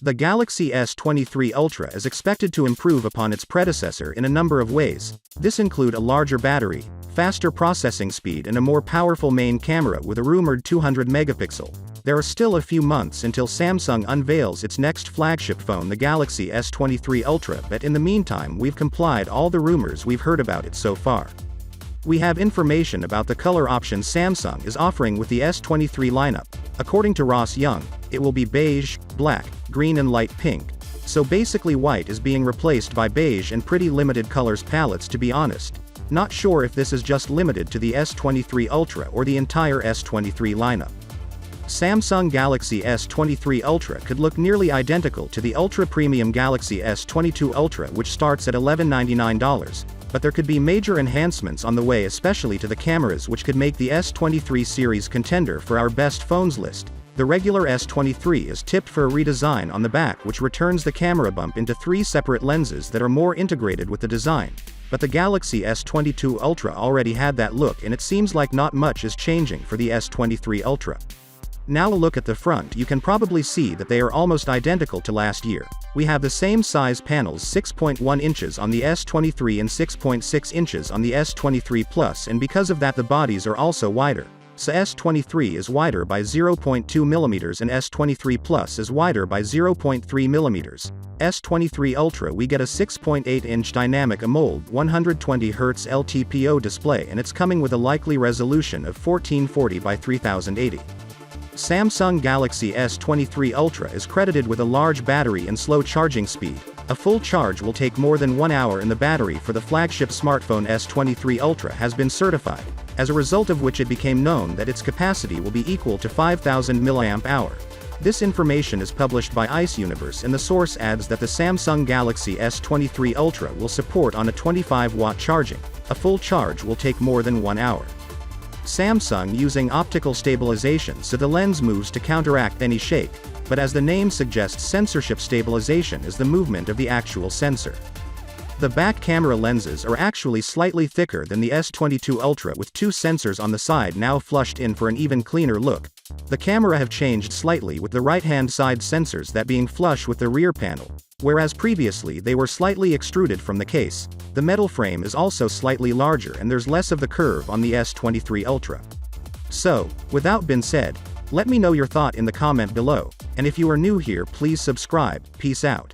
The Galaxy S23 Ultra is expected to improve upon its predecessor in a number of ways. This include a larger battery, faster processing speed and a more powerful main camera with a rumored 200 megapixel. There are still a few months until Samsung unveils its next flagship phone, the Galaxy S23 Ultra, but in the meantime we've complied all the rumors we've heard about it so far. We have information about the color options Samsung is offering with the S23 lineup. According to Ross Young, it will be beige, black, green and light pink. So basically white is being replaced by beige and pretty limited colors palettes, to be honest. Not sure if this is just limited to the S23 Ultra or the entire S23 lineup. Samsung Galaxy S23 Ultra could look nearly identical to the ultra-premium Galaxy S22 Ultra, which starts at $1199, but there could be major enhancements on the way, especially to the cameras, which could make the S23 series contender for our best phones list. The regular S23 is tipped for a redesign on the back, which returns the camera bump into 3 separate lenses that are more integrated with the design. But the Galaxy S22 Ultra already had that look, and it seems like not much is changing for the S23 Ultra. Now a look at the front. You can probably see that they are almost identical to last year. We have the same size panels, 6.1 inches on the S23 and 6.6 inches on the S23 Plus, and because of that the bodies are also wider. So S23 is wider by 0.2 mm and S23 Plus is wider by 0.3 mm. S23 Ultra we get a 6.8-inch dynamic AMOLED 120Hz LTPO display, and it's coming with a likely resolution of 1440 by 3080. Samsung Galaxy S23 Ultra is credited with a large battery and slow charging speed. A full charge will take more than 1 hour, and the battery for the flagship smartphone S23 Ultra has been certified, as a result of which it became known that its capacity will be equal to 5000 mAh. This information is published by Ice Universe, and the source adds that the Samsung Galaxy S23 Ultra will support on a 25-watt charging. A full charge will take more than 1 hour. Samsung using optical stabilization, so the lens moves to counteract any shake, but as the name suggests, censorship stabilization is the movement of the actual sensor. The back camera lenses are actually slightly thicker than the S22 Ultra, with 2 sensors on the side now flushed in for an even cleaner look. The camera have changed slightly, with the right-hand side sensors that being flush with the rear panel, whereas previously they were slightly extruded from the case. The metal frame is also slightly larger and there's less of the curve on the S23 Ultra. So, without being said, let me know your thought in the comment below, and if you are new here, please subscribe. Peace out.